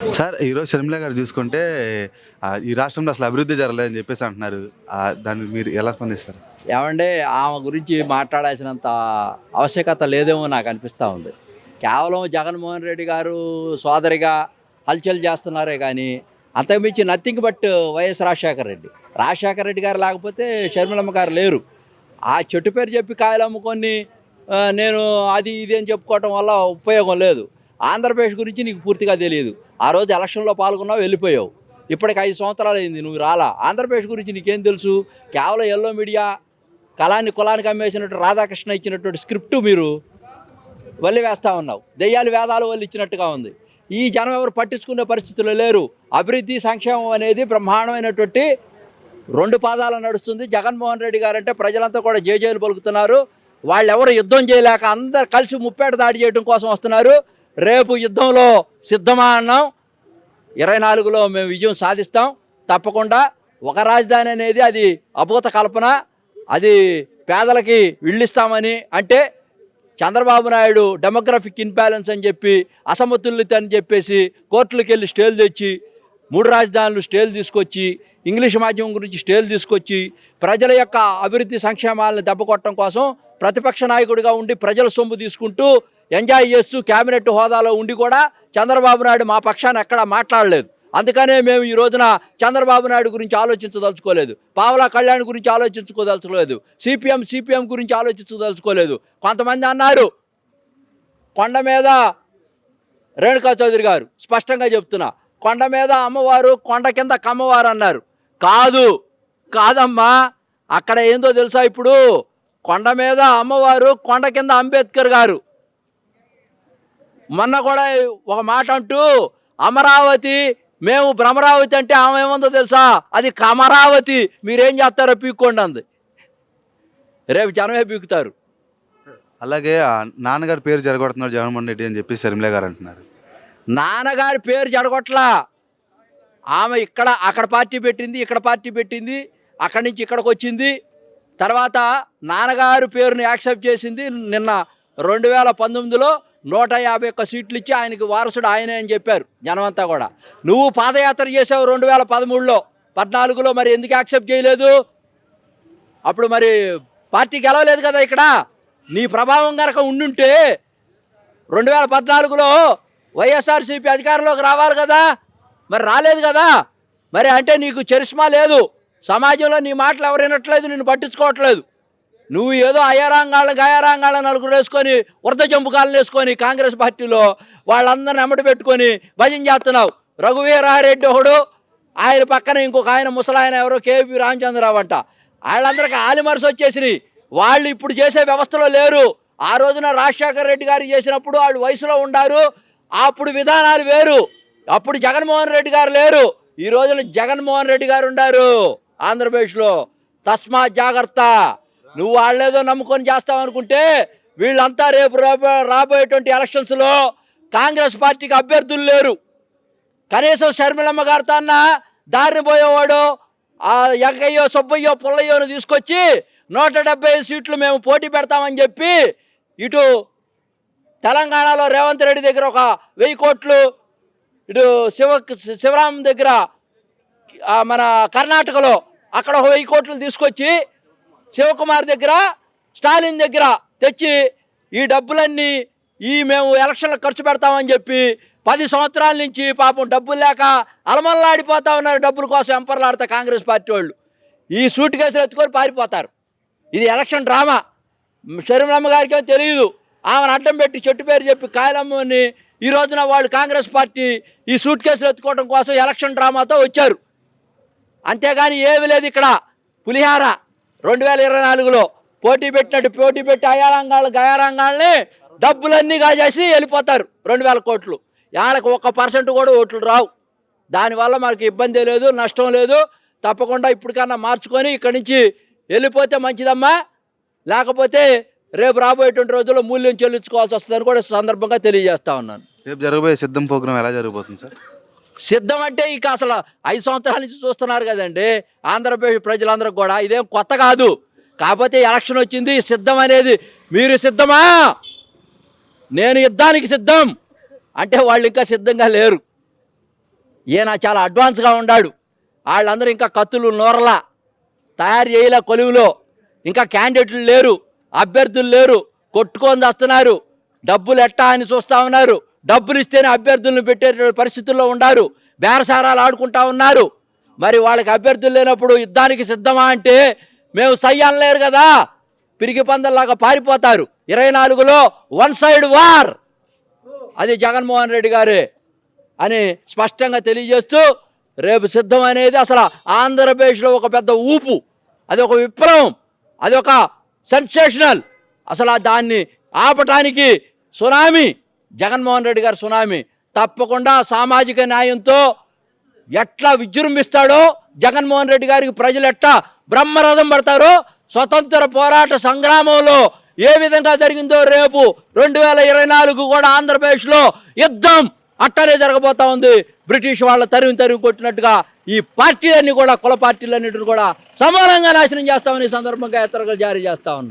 Sir ఈరోజు షర్మిల గారు చూసుకుంటే ఈ రాష్ట్రంలో అసలు అభివృద్ధి జరగలేదని చెప్పేసి అంటున్నారు. దాన్ని మీరు ఎలా స్పందిస్తారు? ఏమంటే ఆమె గురించి మాట్లాడాల్సినంత ఆవశ్యకత లేదేమో నాకు అనిపిస్తూ ఉంది. కేవలం జగన్మోహన్ రెడ్డి గారు సోదరిగా హల్చల్ చేస్తున్నారే కానీ అంతకుమించి nothing but YS Rajasekhara Reddy. Rajasekhara Reddy గారు లేకపోతే షర్మిలమ్మ గారు లేరు. ఆ చెట్టు పేరు చెప్పి కాయలు అమ్ముకొని నేను అది ఇది అని చెప్పుకోవటం వల్ల ఉపయోగం లేదు. ఆంధ్రప్రదేశ్ గురించి నీకు పూర్తిగా తెలియదు. ఆ రోజు ఎలక్షన్లో పాల్గొన్నావు, వెళ్ళిపోయావు. ఇప్పటికి 5 సంవత్సరాలు అయింది, నువ్వు రాలా. ఆంధ్రప్రదేశ్ గురించి నీకేం తెలుసు? కేవలం ఎల్లో మీడియా కళాన్ని కులానికి అమ్మేసినట్టు రాధాకృష్ణ ఇచ్చినటువంటి స్క్రిప్టు మీరు వల్లి వేస్తూ ఉన్నావు. దెయ్యాలు వేదాలు వల్లి ఇచ్చినట్టుగా ఉంది. ఈ జనం ఎవరు పట్టించుకునే పరిస్థితుల్లో లేరు. అభివృద్ధి సంక్షేమం అనేది బ్రహ్మాండమైనటువంటి 2 పాదాలు నడుస్తుంది. జగన్మోహన్ రెడ్డి గారంటే ప్రజలంతా కూడా జేజేలు పలుకుతున్నారు. వాళ్ళెవరు యుద్ధం చేయలేక అందరు కలిసి ముప్పేట దాడి చేయడం కోసం వస్తున్నారు. రేపు యుద్ధంలో సిద్ధమా అన్నాం. 24లో మేము విజయం సాధిస్తాం తప్పకుండా. ఒక రాజధాని అనేది అది అభూత కల్పన. అది పేదలకి ఇళ్ళిస్తామని అంటే చంద్రబాబు నాయుడు డెమోగ్రఫిక్ ఇన్బ్యాలెన్స్ అని చెప్పి అసమతుల్యత అని చెప్పేసి కోర్టులకు వెళ్ళి స్టేలు తెచ్చి 3 రాజధానులు స్టేలు తీసుకొచ్చి ఇంగ్లీష్ మాధ్యమం గురించి స్టేలు తీసుకొచ్చి ప్రజల యొక్క అభివృద్ధి సంక్షేమాలను దెబ్బకొట్టడం కోసం ప్రతిపక్ష నాయకుడిగా ఉండి ప్రజల సొమ్ము తీసుకుంటూ ఎంజాయ్ చేస్తూ క్యాబినెట్ హోదాలో ఉండి కూడా చంద్రబాబు నాయుడు మా పక్షాన్ని ఎక్కడా మాట్లాడలేదు. అందుకనే మేము ఈ రోజున చంద్రబాబు నాయుడు గురించి ఆలోచించదలుచుకోలేదు. పావలా కళ్యాణ్ గురించి ఆలోచించుకోదలుచుకోలేదు. సిపిఎం గురించి ఆలోచించదలుచుకోలేదు. కొంతమంది అన్నారు కొండ మీద రేణుకా చౌదరి గారు స్పష్టంగా చెప్తున్నా, కొండ మీద అమ్మవారు కొండ కింద కమ్మవారు అన్నారు. కాదమ్మా, అక్కడ ఏందో తెలుసా? ఇప్పుడు కొండ మీద అమ్మవారు, కొండ కింద అంబేద్కర్ గారు. మొన్న కూడా ఒక మాట అంటూ అమరావతి, మేము భ్రమరావతి అంటే ఆమె ఏముందో తెలుసా? అది కమరావతి, మీరేం చేస్తారో పీక్కోండి అంది. రేపు జనమే పీకుతారు. అలాగే నాన్నగారి పేరు జరగొడుతున్నారు జగన్మోహన్ రెడ్డి అని చెప్పి షర్మిల గారు అంటున్నారు. నాన్నగారి పేరు జడగొట్లా. ఆమె అక్కడ పార్టీ పెట్టింది, ఇక్కడ పార్టీ పెట్టింది, అక్కడి నుంచి ఇక్కడికి వచ్చింది. తర్వాత నాన్నగారు పేరుని యాక్సెప్ట్ చేసింది. నిన్న 2019లో 151 సీట్లు ఇచ్చి ఆయనకి వారసుడు ఆయనే అని చెప్పారు జనమంతా కూడా. నువ్వు పాదయాత్ర చేసావు 2013లో, 14లో, మరి ఎందుకు యాక్సెప్ట్ చేయలేదు? అప్పుడు మరి పార్టీ గెలవలేదు కదా ఇక్కడ. నీ ప్రభావం కనుక ఉండుంటే 2014లో వైఎస్ఆర్సీపీ అధికారంలోకి రావాలి కదా, మరి రాలేదు కదా. మరి అంటే నీకు చరిష్మా లేదు. సమాజంలో నీ మాటలు ఎవరు వినట్లేదు, నిన్ను పట్టించుకోవట్లేదు. నువ్వు ఏదో గయారాంగాళ్ళ నలుగురు వేసుకొని వరద జంపుకాలను వేసుకొని కాంగ్రెస్ పార్టీలో వాళ్ళందరిని ఎమ్మటి పెట్టుకొని భజన చేస్తున్నావు. రఘువీరారెడ్డి ఒకడు, ఆయన పక్కన ఇంకొక ఆయన ముసలాయన ఎవరో కేవీ రామచంద్రరావు అంట. వాళ్ళందరికీ ఆలిమర్స్ వచ్చేసినాయి. వాళ్ళు ఇప్పుడు చేసే వ్యవస్థలో లేరు. ఆ రోజున రాజశేఖర రెడ్డి గారు చేసినప్పుడు వాళ్ళు వయసులో ఉండారు. అప్పుడు విధానాలు వేరు. అప్పుడు జగన్మోహన్ రెడ్డి గారు లేరు. ఈ రోజున జగన్మోహన్ రెడ్డి గారు ఉండారు ఆంధ్రప్రదేశ్లో. తస్మా జాగ్రత్త. నువ్వు వాళ్ళేదో నమ్ముకొని చేస్తావనుకుంటే వీళ్ళంతా రేపు రాబోయేటువంటి ఎలక్షన్స్లో కాంగ్రెస్ పార్టీకి అభ్యర్థులు లేరు. కనీసం షర్మిలమ్మ గారితో అన్న దారిని పోయేవాడు ఎగ్గయ్యో సుబ్బయ్యో పుల్లయ్యోను తీసుకొచ్చి 175 సీట్లు మేము పోటీ పెడతామని చెప్పి ఇటు తెలంగాణలో రేవంత్ రెడ్డి దగ్గర ఒక 1000 కోట్లు, ఇటు శివరాం దగ్గర మన కర్ణాటకలో అక్కడ ఒక 1000 కోట్లు తీసుకొచ్చి శివకుమార్ దగ్గర, స్టాలిన్ దగ్గర తెచ్చి ఈ డబ్బులన్నీ మేము ఎలక్షన్లకు ఖర్చు పెడతామని చెప్పి 10 సంవత్సరాల నుంచి పాపం డబ్బులు లేక అలమల్లాడిపోతా ఉన్నారు. డబ్బుల కోసం ఎంపర్లాడతా కాంగ్రెస్ పార్టీ వాళ్ళు ఈ సూట్ కేసులు ఎత్తుకొని పారిపోతారు. ఇది ఎలక్షన్ డ్రామా. షర్మిలమ్మ గారికి తెలియదు. ఆమెను అడ్డం పెట్టి చెట్టు పేరు చెప్పి కాయలమ్మని ఈ రోజున వాళ్ళు కాంగ్రెస్ పార్టీ ఈ సూట్ కేసులు ఎత్తుకోవడం కోసం ఎలక్షన్ డ్రామాతో వచ్చారు. అంతేగాని ఏమీ లేదు ఇక్కడ. పులిహార 2024లో పోటీ పెట్టి గయారంగాల్ని డబ్బులన్నీ కాజేసి వెళ్ళిపోతారు. 2000 కోట్లు. వాళ్ళకి 1% కూడా ఓట్లు రావు. దానివల్ల మనకి ఇబ్బంది లేదు, నష్టం లేదు. తప్పకుండా ఇప్పటికన్నా మార్చుకొని ఇక్కడి నుంచి వెళ్ళిపోతే మంచిదమ్మా. లేకపోతే రేపు రాబోయేటువంటి రోజుల్లో మూల్యం చెల్లించుకోవాల్సి వస్తుందని కూడా సందర్భంగా తెలియజేస్తా ఉన్నాను. రేపు జరగబోయే సిద్ధం ప్రోగ్రాం ఎలా జరగబోతుంది సార్? సిద్ధం అంటే ఇక అసలు 5 సంవత్సరాల నుంచి చూస్తున్నారు కదండి ఆంధ్రప్రదేశ్ ప్రజలందరూ కూడా. ఇదేం కొత్త కాదు. కాకపోతే ఎలక్షన్ వచ్చింది. సిద్ధం అనేది మీరు సిద్ధమా, నేను యుద్ధానికి సిద్ధం అంటే వాళ్ళు ఇంకా సిద్ధంగా లేరు. ఈయన చాలా అడ్వాన్స్గా ఉన్నాడు. వాళ్ళందరూ ఇంకా కత్తులు నూరలా తయారు చేయలే కొలువులో. ఇంకా క్యాండిడేట్లు లేరు, అభ్యర్థులు లేరు, కొట్టుకొని వస్తున్నారు. డబ్బులు ఎట్టా అని చూస్తూ ఉన్నారు. డబ్బులు ఇస్తేనే అభ్యర్థులను పెట్టే పరిస్థితుల్లో ఉన్నారు. బేరసారాలు ఆడుకుంటా ఉన్నారు. మరి వాళ్ళకి అభ్యర్థులు లేనప్పుడు యుద్ధానికి సిద్ధమా అంటే మేము సై అనలేరు కదా. పిరికి పందల్లాగా పారిపోతారు. 24లో వన్ సైడ్ వార్, అది జగన్మోహన్ రెడ్డి గారే అని స్పష్టంగా తెలియజేస్తూ, రేపు సిద్ధం అనేది అసలు ఆంధ్రప్రదేశ్లో ఒక పెద్ద ఊపు, అది ఒక విప్లవం, అది ఒక సెన్సేషనల్. అసలు దాన్ని ఆపటానికి సునామీ, జగన్మోహన్ రెడ్డి గారు సునామీ. తప్పకుండా సామాజిక న్యాయంతో ఎట్లా విజృంభిస్తాడో జగన్మోహన్ రెడ్డి గారికి ప్రజలు ఎట్లా బ్రహ్మరథం పడతారో, స్వతంత్ర పోరాట సంగ్రామంలో ఏ విధంగా జరిగిందో రేపు 2024 కూడా ఆంధ్రప్రదేశ్లో యుద్ధం అట్టనే జరగబోతా ఉంది. బ్రిటిష్ వాళ్ళ తరిమి కొట్టినట్టుగా ఈ పార్టీలన్నీ కూడా, కుల పార్టీలన్నింటిని కూడా సమానంగా నాశనం చేస్తామని ఈ సందర్భంగా హెచ్చరికలు జారీ చేస్తా ఉన్నాం.